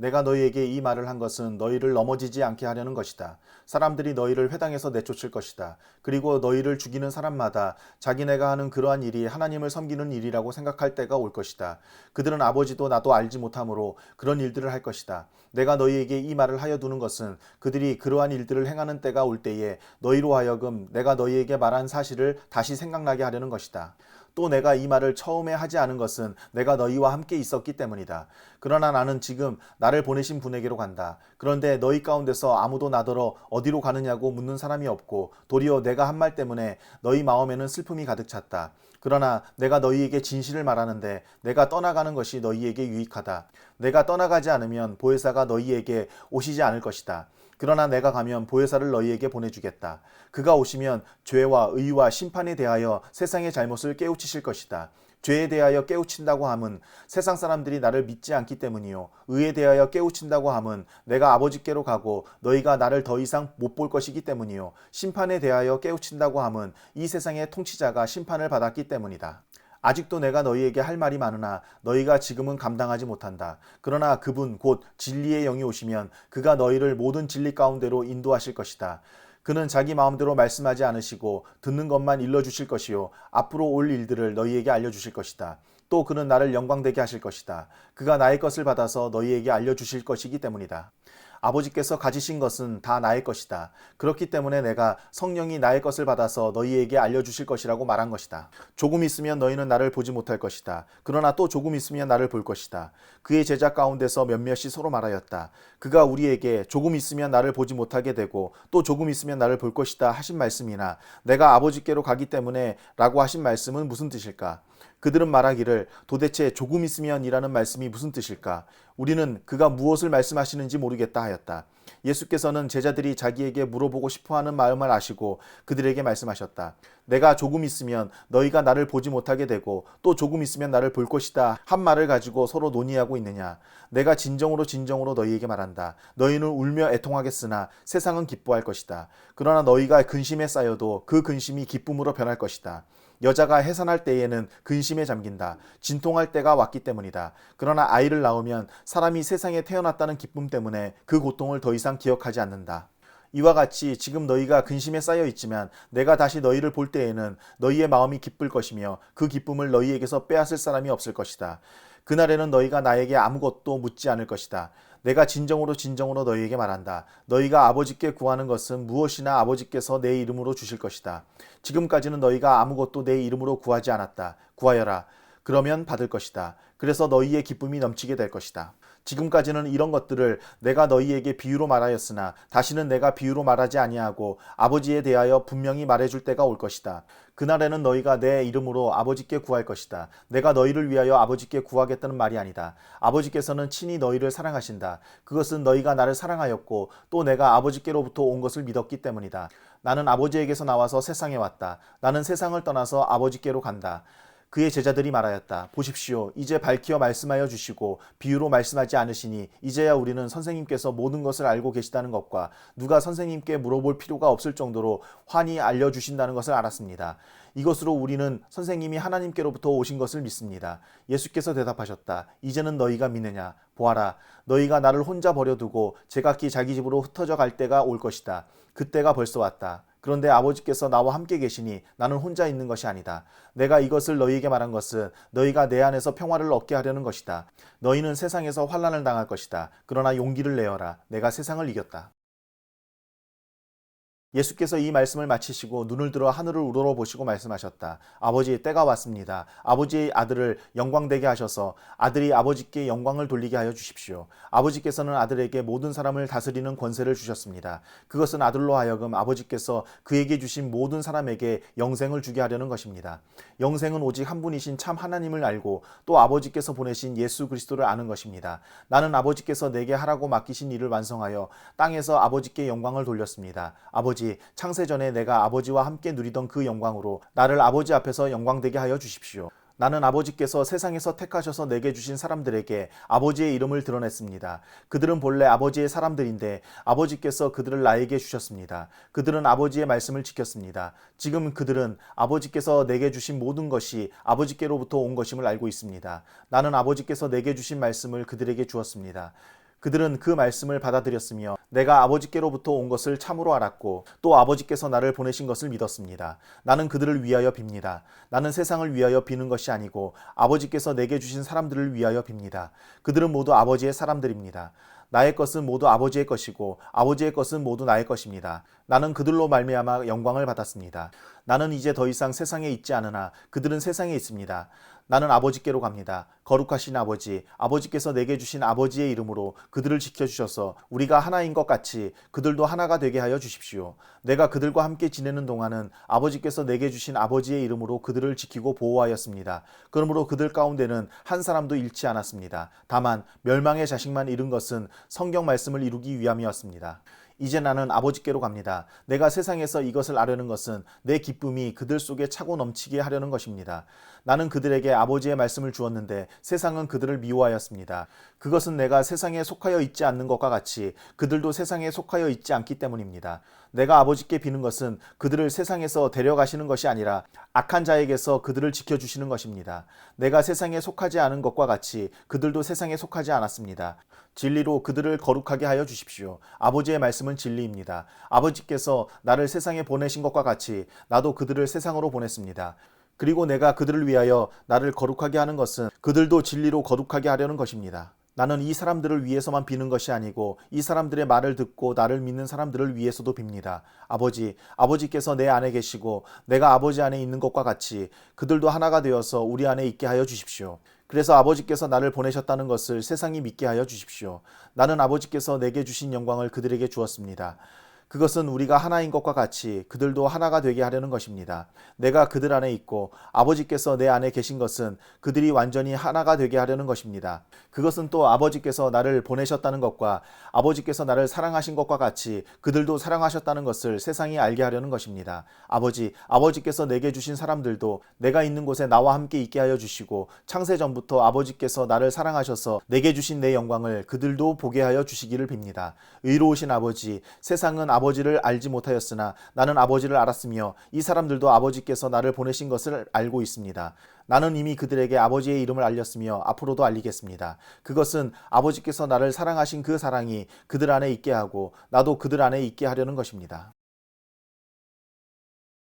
내가 너희에게 이 말을 한 것은 너희를 넘어지지 않게 하려는 것이다. 사람들이 너희를 회당에서 내쫓을 것이다. 그리고 너희를 죽이는 사람마다 자기네가 하는 그러한 일이 하나님을 섬기는 일이라고 생각할 때가 올 것이다. 그들은 아버지도 나도 알지 못하므로 그런 일들을 할 것이다. 내가 너희에게 이 말을 하여 두는 것은 그들이 그러한 일들을 행하는 때가 올 때에 너희로 하여금 내가 너희에게 말한 사실을 다시 생각나게 하려는 것이다. 또 내가 이 말을 처음에 하지 않은 것은 내가 너희와 함께 있었기 때문이다. 그러나 나는 지금 나를 보내신 분에게로 간다. 그런데 너희 가운데서 아무도 나더러 어디로 가느냐고 묻는 사람이 없고 도리어 내가 한 말 때문에 너희 마음에는 슬픔이 가득 찼다. 그러나 내가 너희에게 진실을 말하는데 내가 떠나가는 것이 너희에게 유익하다. 내가 떠나가지 않으면 보혜사가 너희에게 오시지 않을 것이다. 그러나 내가 가면 보혜사를 너희에게 보내주겠다. 그가 오시면 죄와 의와 심판에 대하여 세상의 잘못을 깨우치실 것이다. 죄에 대하여 깨우친다고 함은 세상 사람들이 나를 믿지 않기 때문이요. 의에 대하여 깨우친다고 함은 내가 아버지께로 가고 너희가 나를 더 이상 못 볼 것이기 때문이요. 심판에 대하여 깨우친다고 함은 이 세상의 통치자가 심판을 받았기 때문이다. 아직도 내가 너희에게 할 말이 많으나 너희가 지금은 감당하지 못한다. 그러나 그분 곧 진리의 영이 오시면 그가 너희를 모든 진리 가운데로 인도하실 것이다. 그는 자기 마음대로 말씀하지 않으시고 듣는 것만 일러주실 것이요 앞으로 올 일들을 너희에게 알려주실 것이다. 또 그는 나를 영광되게 하실 것이다. 그가 나의 것을 받아서 너희에게 알려주실 것이기 때문이다. 아버지께서 가지신 것은 다 나의 것이다. 그렇기 때문에 내가 성령이 나의 것을 받아서 너희에게 알려주실 것이라고 말한 것이다. 조금 있으면 너희는 나를 보지 못할 것이다. 그러나 또 조금 있으면 나를 볼 것이다. 그의 제자 가운데서 몇몇이 서로 말하였다. 그가 우리에게 조금 있으면 나를 보지 못하게 되고 또 조금 있으면 나를 볼 것이다 하신 말씀이나 내가 아버지께로 가기 때문에 라고 하신 말씀은 무슨 뜻일까? 그들은 말하기를 도대체 조금 있으면 이라는 말씀이 무슨 뜻일까? 우리는 그가 무엇을 말씀하시는지 모르겠다 하였다. 예수께서는 제자들이 자기에게 물어보고 싶어하는 마음을 아시고 그들에게 말씀하셨다. 내가 조금 있으면 너희가 나를 보지 못하게 되고 또 조금 있으면 나를 볼 것이다 한 말을 가지고 서로 논의하고 있느냐. 내가 진정으로 너희에게 말한다. 너희는 울며 애통하겠으나 세상은 기뻐할 것이다. 그러나 너희가 근심에 쌓여도 그 근심이 기쁨으로 변할 것이다. 여자가 해산할 때에는 근심에 잠긴다. 진통할 때가 왔기 때문이다. 그러나 아이를 낳으면 사람이 세상에 태어났다는 기쁨 때문에 그 고통을 더 이상 기억하지 않는다. 이와 같이 지금 너희가 근심에 쌓여 있지만 내가 다시 너희를 볼 때에는 너희의 마음이 기쁠 것이며 그 기쁨을 너희에게서 빼앗을 사람이 없을 것이다. 그날에는 너희가 나에게 아무것도 묻지 않을 것이다. 내가 진정으로 너희에게 말한다. 너희가 아버지께 구하는 것은 무엇이나 아버지께서 내 이름으로 주실 것이다. 지금까지는 너희가 아무것도 내 이름으로 구하지 않았다. 구하여라. 그러면 받을 것이다. 그래서 너희의 기쁨이 넘치게 될 것이다. 지금까지는 이런 것들을 내가 너희에게 비유로 말하였으나 다시는 내가 비유로 말하지 아니하고 아버지에 대하여 분명히 말해줄 때가 올 것이다. 그날에는 너희가 내 이름으로 아버지께 구할 것이다. 내가 너희를 위하여 아버지께 구하겠다는 말이 아니다. 아버지께서는 친히 너희를 사랑하신다. 그것은 너희가 나를 사랑하였고 또 내가 아버지께로부터 온 것을 믿었기 때문이다. 나는 아버지에게서 나와서 세상에 왔다. 나는 세상을 떠나서 아버지께로 간다. 그의 제자들이 말하였다. 보십시오. 이제 밝히어 말씀하여 주시고 비유로 말씀하지 않으시니 이제야 우리는 선생님께서 모든 것을 알고 계시다는 것과 누가 선생님께 물어볼 필요가 없을 정도로 환히 알려주신다는 것을 알았습니다. 이것으로 우리는 선생님이 하나님께로부터 오신 것을 믿습니다. 예수께서 대답하셨다. 이제는 너희가 믿느냐? 보아라. 너희가 나를 혼자 버려두고 제각기 자기 집으로 흩어져 갈 때가 올 것이다. 그때가 벌써 왔다. 그런데 아버지께서 나와 함께 계시니 나는 혼자 있는 것이 아니다. 내가 이것을 너희에게 말한 것은 너희가 내 안에서 평화를 얻게 하려는 것이다. 너희는 세상에서 환난을 당할 것이다. 그러나 용기를 내어라. 내가 세상을 이겼다. 예수께서 이 말씀을 마치시고 눈을 들어 하늘을 우러러보시고 말씀하셨다. 아버지, 때가 왔습니다. 아버지의 아들을 영광되게 하셔서 아들이 아버지께 영광을 돌리게 하여 주십시오. 아버지께서는 아들에게 모든 사람을 다스리는 권세를 주셨습니다. 그것은 아들로 하여금 아버지께서 그에게 주신 모든 사람에게 영생을 주게 하려는 것입니다. 영생은 오직 한 분이신 참 하나님을 알고 또 아버지께서 보내신 예수 그리스도를 아는 것입니다. 나는 아버지께서 내게 하라고 맡기신 일을 완성하여 땅에서 아버지께 영광을 돌렸습니다. 아버지, 창세전에 내가 아버지와 함께 누리던 그 영광으로 나를 아버지 앞에서 영광되게 하여 주십시오. 나는 아버지께서 세상에서 택하셔서 내게 주신 사람들에게 아버지의 이름을 드러냈습니다. 그들은 본래 아버지의 사람들인데 아버지께서 그들을 나에게 주셨습니다. 그들은 아버지의 말씀을 지켰습니다. 지금 그들은 아버지께서 내게 주신 모든 것이 아버지께로부터 온 것임을 알고 있습니다. 나는 아버지께서 내게 주신 말씀을 그들에게 주었습니다. 그들은 그 말씀을 받아들였으며 내가 아버지께로부터 온 것을 참으로 알았고 또 아버지께서 나를 보내신 것을 믿었습니다. 나는 그들을 위하여 빕니다. 나는 세상을 위하여 비는 것이 아니고 아버지께서 내게 주신 사람들을 위하여 빕니다. 그들은 모두 아버지의 사람들입니다. 나의 것은 모두 아버지의 것이고 아버지의 것은 모두 나의 것입니다. 나는 그들로 말미암아 영광을 받았습니다. 나는 이제 더 이상 세상에 있지 않으나 그들은 세상에 있습니다. 나는 아버지께로 갑니다. 거룩하신 아버지, 아버지께서 내게 주신 아버지의 이름으로 그들을 지켜주셔서 우리가 하나인 것 같이 그들도 하나가 되게 하여 주십시오. 내가 그들과 함께 지내는 동안은 아버지께서 내게 주신 아버지의 이름으로 그들을 지키고 보호하였습니다. 그러므로 그들 가운데는 한 사람도 잃지 않았습니다. 다만 멸망의 자식만 잃은 것은 성경 말씀을 이루기 위함이었습니다. 이제 나는 아버지께로 갑니다. 내가 세상에서 이것을 아려는 것은 내 기쁨이 그들 속에 차고 넘치게 하려는 것입니다. 나는 그들에게 아버지의 말씀을 주었는데 세상은 그들을 미워하였습니다. 그것은 내가 세상에 속하여 있지 않는 것과 같이 그들도 세상에 속하여 있지 않기 때문입니다. 내가 아버지께 비는 것은 그들을 세상에서 데려가시는 것이 아니라 악한 자에게서 그들을 지켜주시는 것입니다. 내가 세상에 속하지 않은 것과 같이 그들도 세상에 속하지 않았습니다. 진리로 그들을 거룩하게 하여 주십시오. 아버지의 말씀은 진리입니다. 아버지께서 나를 세상에 보내신 것과 같이 나도 그들을 세상으로 보냈습니다. 그리고 내가 그들을 위하여 나를 거룩하게 하는 것은 그들도 진리로 거룩하게 하려는 것입니다. 나는 이 사람들을 위해서만 비는 것이 아니고 이 사람들의 말을 듣고 나를 믿는 사람들을 위해서도 빕니다. 아버지, 아버지께서 내 안에 계시고 내가 아버지 안에 있는 것과 같이 그들도 하나가 되어서 우리 안에 있게 하여 주십시오. 그래서 아버지께서 나를 보내셨다는 것을 세상이 믿게 하여 주십시오. 나는 아버지께서 내게 주신 영광을 그들에게 주었습니다. 그것은 우리가 하나인 것과 같이 그들도 하나가 되게 하려는 것입니다. 내가 그들 안에 있고 아버지께서 내 안에 계신 것은 그들이 완전히 하나가 되게 하려는 것입니다. 그것은 또 아버지께서 나를 보내셨다는 것과 아버지께서 나를 사랑하신 것과 같이 그들도 사랑하셨다는 것을 세상이 알게 하려는 것입니다. 아버지께서 내게 주신 사람들도 내가 있는 곳에 나와 함께 있게 하여 주시고 창세전부터 아버지께서 나를 사랑하셔서 내게 주신 내 영광을 그들도 보게 하여 주시기를 빕니다. 의로우신 아버지, 세상은 아버지를 알지 못하였으나 나는 아버지를 알았으며 이 사람들도 아버지께서 나를 보내신 것을 알고 있습니다. 나는 이미 그들에게 아버지의 이름을 알렸으며 앞으로도 알리겠습니다. 그것은 아버지께서 나를 사랑하신 그 사랑이 그들 안에 있게 하고 나도 그들 안에 있게 하려는 것입니다.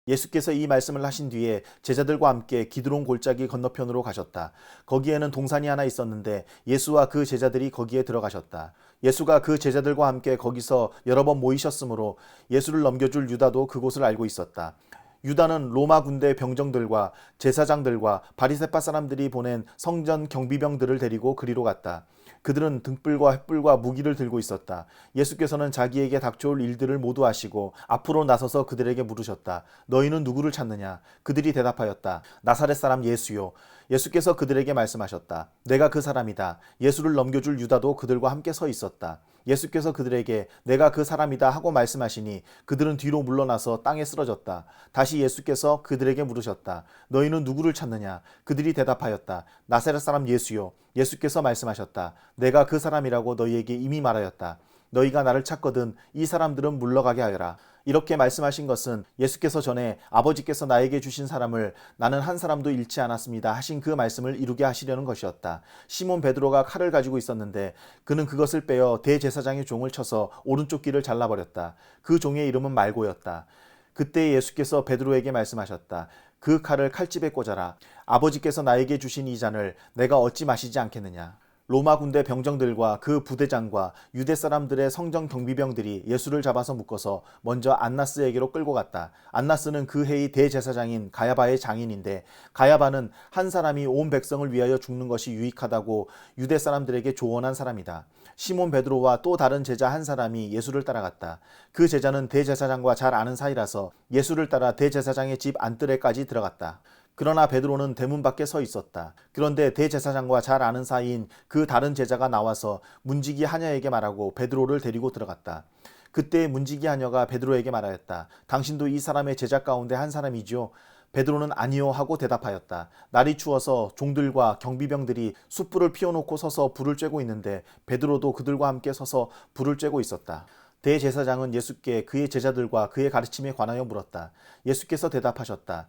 예수께서 이 말씀을 하신 뒤에 제자들과 함께 기드론 골짜기 건너편으로 가셨다. 거기에는 동산이 하나 있었는데 예수와 그 제자들이 거기에 들어가셨다. 예수가 그 제자들과 함께 거기서 여러 번 모이셨으므로 예수를 넘겨줄 유다도 그곳을 알고 있었다. 유다는 로마 군대 병정들과 제사장들과 바리새파 사람들이 보낸 성전 경비병들을 데리고 그리로 갔다. 그들은 등불과 횃불과 무기를 들고 있었다. 예수께서는 자기에게 닥쳐올 일들을 모두 아시고 앞으로 나서서 그들에게 물으셨다. 너희는 누구를 찾느냐? 그들이 대답하였다. 나사렛 사람 예수요. 예수께서 그들에게 말씀하셨다. 내가 그 사람이다. 예수를 넘겨줄 유다도 그들과 함께 서 있었다. 예수께서 그들에게 내가 그 사람이다 하고 말씀하시니 그들은 뒤로 물러나서 땅에 쓰러졌다. 다시 예수께서 그들에게 물으셨다. 너희는 누구를 찾느냐? 그들이 대답하였다. 나사렛 사람 예수요. 예수께서 말씀하셨다. 내가 그 사람이라고 너희에게 이미 말하였다. 너희가 나를 찾거든 이 사람들은 물러가게 하여라. 이렇게 말씀하신 것은 예수께서 전에 아버지께서 나에게 주신 사람을 나는 한 사람도 잃지 않았습니다 하신 그 말씀을 이루게 하시려는 것이었다. 시몬 베드로가 칼을 가지고 있었는데 그는 그것을 빼어 대제사장의 종을 쳐서 오른쪽 귀를 잘라버렸다. 그 종의 이름은 말고였다. 그때 예수께서 베드로에게 말씀하셨다. 그 칼을 칼집에 꽂아라. 아버지께서 나에게 주신 이 잔을 내가 어찌 마시지 않겠느냐. 로마 군대 병정들과 그 부대장과 유대 사람들의 성전 경비병들이 예수를 잡아서 묶어서 먼저 안나스에게로 끌고 갔다. 안나스는 그 해의 대제사장인 가야바의 장인인데 가야바는 한 사람이 온 백성을 위하여 죽는 것이 유익하다고 유대 사람들에게 조언한 사람이다. 시몬 베드로와 또 다른 제자 한 사람이 예수를 따라갔다. 그 제자는 대제사장과 잘 아는 사이라서 예수를 따라 대제사장의 집 안뜰에까지 들어갔다. 그러나 베드로는 대문 밖에 서 있었다. 그런데 대제사장과 잘 아는 사이인 그 다른 제자가 나와서 문지기 하녀에게 말하고 베드로를 데리고 들어갔다. 그때 문지기 하녀가 베드로에게 말하였다. 당신도 이 사람의 제자 가운데 한 사람이지요? 베드로는 아니요 하고 대답하였다. 날이 추워서 종들과 경비병들이 숯불을 피워놓고 서서 불을 쬐고 있는데 베드로도 그들과 함께 서서 불을 쬐고 있었다. 대제사장은 예수께 그의 제자들과 그의 가르침에 관하여 물었다. 예수께서 대답하셨다.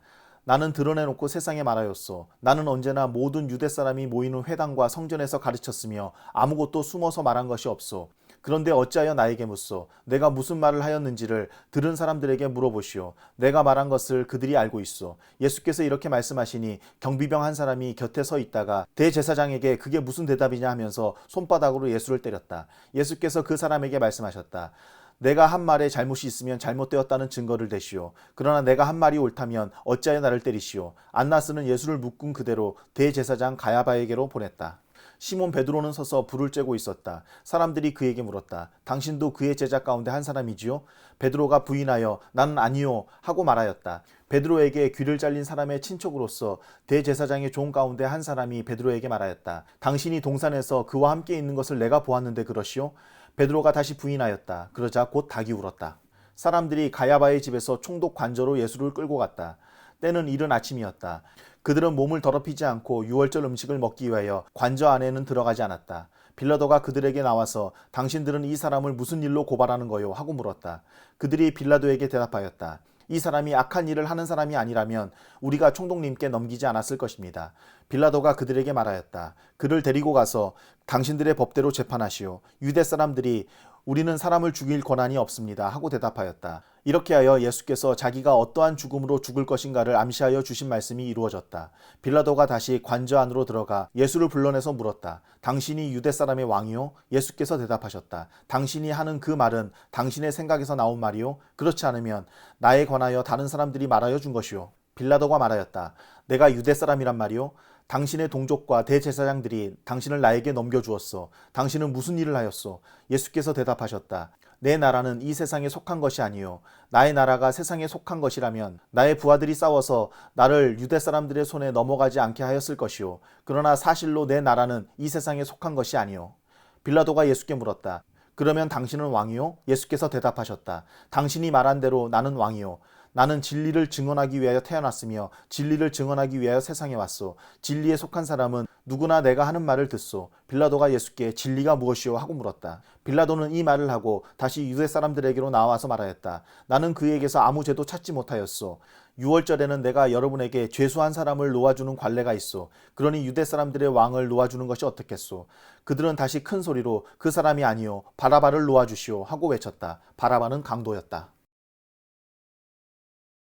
나는 드러내놓고 세상에 말하였소. 나는 언제나 모든 유대 사람이 모이는 회당과 성전에서 가르쳤으며 아무것도 숨어서 말한 것이 없소. 그런데 어찌하여 나에게 묻소. 내가 무슨 말을 하였는지를 들은 사람들에게 물어보시오. 내가 말한 것을 그들이 알고 있소. 예수께서 이렇게 말씀하시니 경비병 한 사람이 곁에 서 있다가 대제사장에게 그게 무슨 대답이냐 하면서 손바닥으로 예수를 때렸다. 예수께서 그 사람에게 말씀하셨다. 내가 한 말에 잘못이 있으면 잘못되었다는 증거를 대시오. 그러나 내가 한 말이 옳다면 어찌하여 나를 때리시오. 안나스는 예수를 묶은 그대로 대제사장 가야바에게로 보냈다. 시몬 베드로는 서서 불을 쬐고 있었다. 사람들이 그에게 물었다. 당신도 그의 제자 가운데 한 사람이지요? 베드로가 부인하여 나는 아니요 하고 말하였다. 베드로에게 귀를 잘린 사람의 친척으로서 대제사장의 종 가운데 한 사람이 베드로에게 말하였다. 당신이 동산에서 그와 함께 있는 것을 내가 보았는데 그러시오? 베드로가 다시 부인하였다. 그러자 곧 닭이 울었다. 사람들이 가야바의 집에서 총독 관저로 예수를 끌고 갔다. 때는 이른 아침이었다. 그들은 몸을 더럽히지 않고 유월절 음식을 먹기 위하여 관저 안에는 들어가지 않았다. 빌라도가 그들에게 나와서 당신들은 이 사람을 무슨 일로 고발하는 거요? 하고 물었다. 그들이 빌라도에게 대답하였다. 이 사람이 악한 일을 하는 사람이 아니라면 우리가 총독님께 넘기지 않았을 것입니다. 빌라도가 그들에게 말하였다. 그를 데리고 가서 당신들의 법대로 재판하시오. 유대 사람들이 우리는 사람을 죽일 권한이 없습니다. 하고 대답하였다. 이렇게 하여 예수께서 자기가 어떠한 죽음으로 죽을 것인가를 암시하여 주신 말씀이 이루어졌다. 빌라도가 다시 관저 안으로 들어가 예수를 불러내서 물었다. 당신이 유대 사람의 왕이요? 예수께서 대답하셨다. 당신이 하는 그 말은 당신의 생각에서 나온 말이요? 그렇지 않으면 나에 관하여 다른 사람들이 말하여 준 것이요. 빌라도가 말하였다. 내가 유대 사람이란 말이요? 당신의 동족과 대제사장들이 당신을 나에게 넘겨주었어. 당신은 무슨 일을 하였소? 예수께서 대답하셨다. 내 나라는 이 세상에 속한 것이 아니요. 나의 나라가 세상에 속한 것이라면 나의 부하들이 싸워서 나를 유대 사람들의 손에 넘어가지 않게 하였을 것이요. 그러나 사실로 내 나라는 이 세상에 속한 것이 아니요. 빌라도가 예수께 물었다. 그러면 당신은 왕이요? 예수께서 대답하셨다. 당신이 말한 대로 나는 왕이요. 나는 진리를 증언하기 위하여 태어났으며 진리를 증언하기 위하여 세상에 왔소. 진리에 속한 사람은 누구나 내가 하는 말을 듣소. 빌라도가 예수께 진리가 무엇이요? 하고 물었다. 빌라도는 이 말을 하고 다시 유대 사람들에게로 나와서 말하였다. 나는 그에게서 아무 죄도 찾지 못하였소. 유월절에는 내가 여러분에게 죄수한 사람을 놓아주는 관례가 있소. 그러니 유대 사람들의 왕을 놓아주는 것이 어떻겠소? 그들은 다시 큰 소리로 그 사람이 아니요 바라바를 놓아주시오 하고 외쳤다. 바라바는 강도였다.